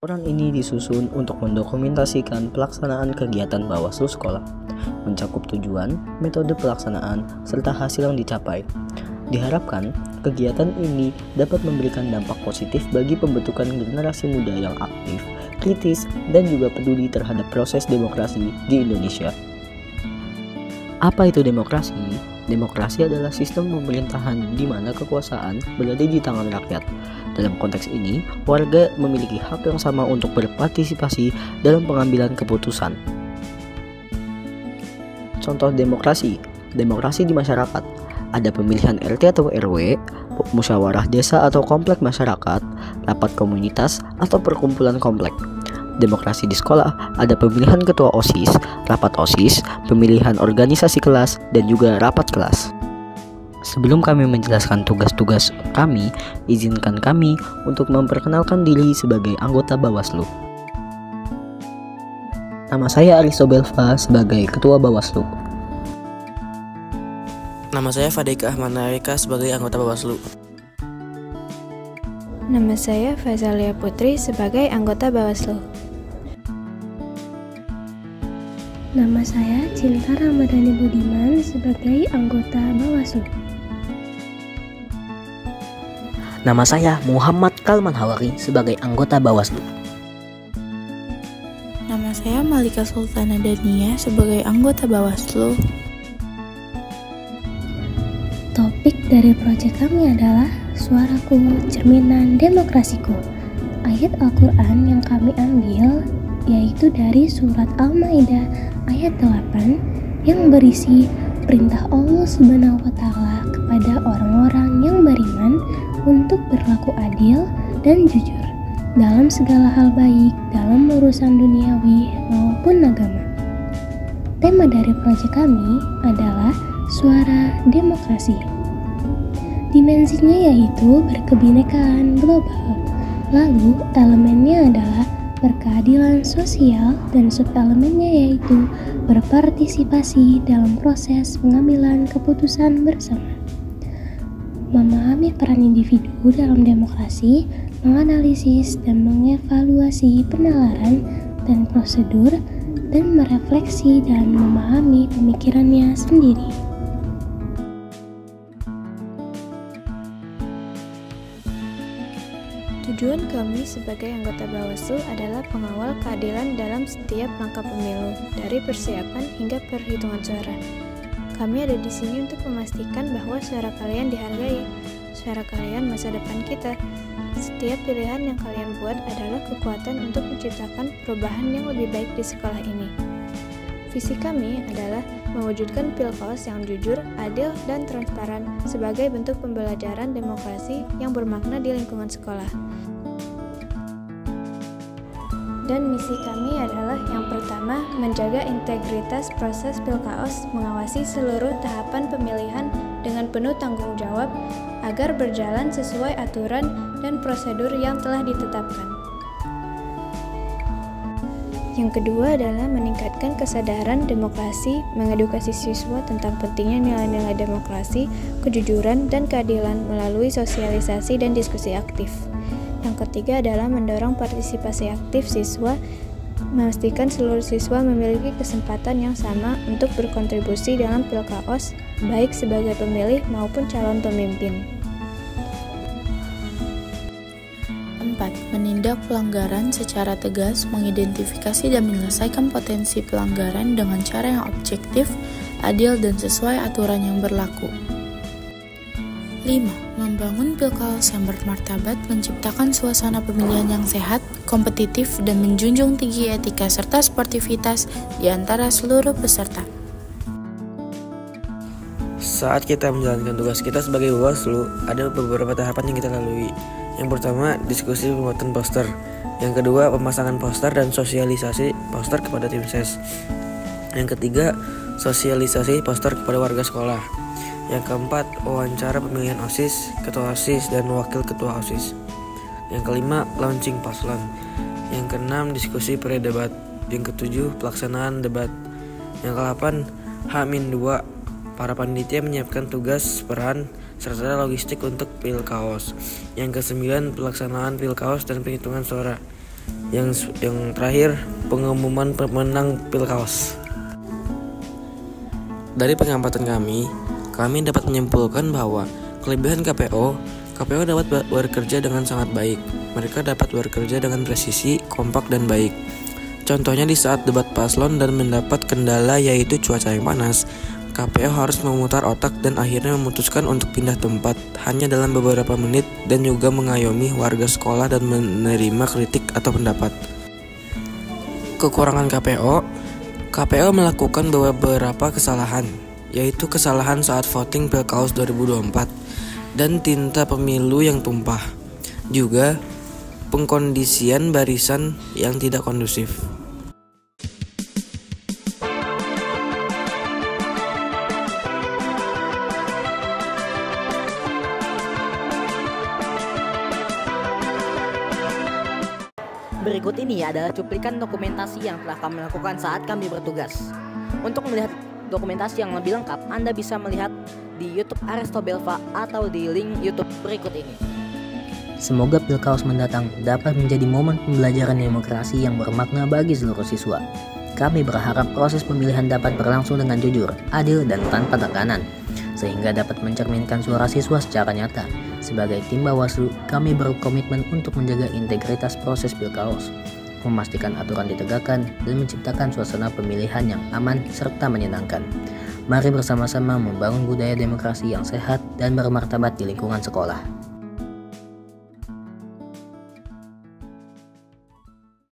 Laporan ini disusun untuk mendokumentasikan pelaksanaan kegiatan Bawaslu sekolah, mencakup tujuan, metode pelaksanaan, serta hasil yang dicapai. Diharapkan, kegiatan ini dapat memberikan dampak positif bagi pembentukan generasi muda yang aktif, kritis, dan juga peduli terhadap proses demokrasi di Indonesia. Apa itu demokrasi? Demokrasi adalah sistem pemerintahan di mana kekuasaan berada di tangan rakyat. Dalam konteks ini, warga memiliki hak yang sama untuk berpartisipasi dalam pengambilan keputusan. Contoh demokrasi di masyarakat. Ada pemilihan RT atau RW, musyawarah desa atau komplek masyarakat, rapat komunitas atau perkumpulan komplek. Demokrasi di sekolah, ada pemilihan ketua OSIS, rapat OSIS, pemilihan organisasi kelas, dan juga rapat kelas. Sebelum kami menjelaskan tugas-tugas kami, izinkan kami untuk memperkenalkan diri sebagai anggota Bawaslu. Nama saya Arisobelva sebagai Ketua Bawaslu. Nama saya Fadika Ahmad Narika sebagai anggota Bawaslu. Nama saya Faizalia Putri sebagai anggota Bawaslu. Nama saya Cinta Ramadhani Budiman sebagai anggota Bawaslu. Nama saya Muhammad Kalman Hawari sebagai anggota Bawaslu. Nama saya Malika Sultana Dania sebagai anggota Bawaslu. Topik dari proyek kami adalah Suaraku, Cerminan Demokrasiku. Ayat Al-Quran yang kami ambil yaitu dari surat Al-Maidah ayat 8 yang berisi perintah Allah Subhanahu wa Ta'ala kepada orang-orang yang beriman untuk berlaku adil dan jujur dalam segala hal, baik dalam urusan duniawi maupun agama. Tema dari proyek kami adalah Suara Demokrasi. Dimensinya yaitu berkebinekaan global. Lalu elemennya adalah berkeadilan sosial dan subelemennya yaitu berpartisipasi dalam proses pengambilan keputusan bersama. Memahami peran individu dalam demokrasi, menganalisis dan mengevaluasi penalaran dan prosedur, dan merefleksi dan memahami pemikirannya sendiri. Tujuan kami sebagai anggota Bawaslu adalah pengawal keadilan dalam setiap langkah pemilu, dari persiapan hingga perhitungan suara. Kami ada di sini untuk memastikan bahwa suara kalian dihargai, suara kalian masa depan kita. Setiap pilihan yang kalian buat adalah kekuatan untuk menciptakan perubahan yang lebih baik di sekolah ini. Visi kami adalah mewujudkan Pilkos yang jujur, adil, dan transparan sebagai bentuk pembelajaran demokrasi yang bermakna di lingkungan sekolah. Dan misi kami adalah yang pertama, menjaga integritas proses Pilkaos, mengawasi seluruh tahapan pemilihan dengan penuh tanggung jawab agar berjalan sesuai aturan dan prosedur yang telah ditetapkan. Yang kedua adalah meningkatkan kesadaran demokrasi, mengedukasi siswa tentang pentingnya nilai-nilai demokrasi, kejujuran, dan keadilan melalui sosialisasi dan diskusi aktif. Yang ketiga adalah mendorong partisipasi aktif siswa, memastikan seluruh siswa memiliki kesempatan yang sama untuk berkontribusi dalam Pilkaos, baik sebagai pemilih maupun calon pemimpin. 4. Menindak pelanggaran secara tegas, mengidentifikasi dan menyelesaikan potensi pelanggaran dengan cara yang objektif, adil, dan sesuai aturan yang berlaku. 5. Membangun Pilkaos yang bermartabat, menciptakan suasana pemilihan yang sehat, kompetitif, dan menjunjung tinggi etika serta sportivitas di antara seluruh peserta. Saat kita menjalankan tugas kita sebagai Bawaslu, ada beberapa tahapan yang kita lalui. Yang pertama, diskusi pembuatan poster. Yang kedua, pemasangan poster dan sosialisasi poster kepada tim ses. Yang ketiga, sosialisasi poster kepada warga sekolah. Yang keempat, wawancara pemilihan OSIS, ketua OSIS, dan wakil ketua OSIS. Yang kelima, launching paslon. Yang keenam, diskusi pre-debat. Yang ketujuh, pelaksanaan debat. Yang ke-8, H-2, para panitia menyiapkan tugas, peran, serta logistik untuk Pilkaos. Yang ke-9, pelaksanaan Pilkaos dan penghitungan suara. Yang terakhir, pengumuman pemenang Pilkaos. Dari pengamatan kami dapat menyimpulkan bahwa kelebihan KPO dapat bekerja dengan sangat baik. Mereka dapat bekerja dengan presisi, kompak, dan baik. Contohnya di saat debat paslon dan mendapat kendala yaitu cuaca yang panas, KPO harus memutar otak dan akhirnya memutuskan untuk pindah tempat hanya dalam beberapa menit dan juga mengayomi warga sekolah dan menerima kritik atau pendapat. Kekurangan KPO melakukan beberapa kesalahan, yaitu kesalahan saat voting Pilkaos 2024 dan tinta pemilu yang tumpah, juga pengkondisian barisan yang tidak kondusif. Berikut ini adalah cuplikan dokumentasi yang telah kami lakukan saat kami bertugas. Untuk melihat dokumentasi yang lebih lengkap, Anda bisa melihat di YouTube Aresto Belva atau di link YouTube berikut ini. Semoga Pilkaos mendatang dapat menjadi momen pembelajaran demokrasi yang bermakna bagi seluruh siswa. Kami berharap proses pemilihan dapat berlangsung dengan jujur, adil, dan tanpa tekanan, sehingga dapat mencerminkan suara siswa secara nyata. Sebagai tim Bawaslu, kami berkomitmen untuk menjaga integritas proses Pilkaos, memastikan aturan ditegakkan, dan menciptakan suasana pemilihan yang aman serta menyenangkan. Mari bersama-sama membangun budaya demokrasi yang sehat dan bermartabat di lingkungan sekolah.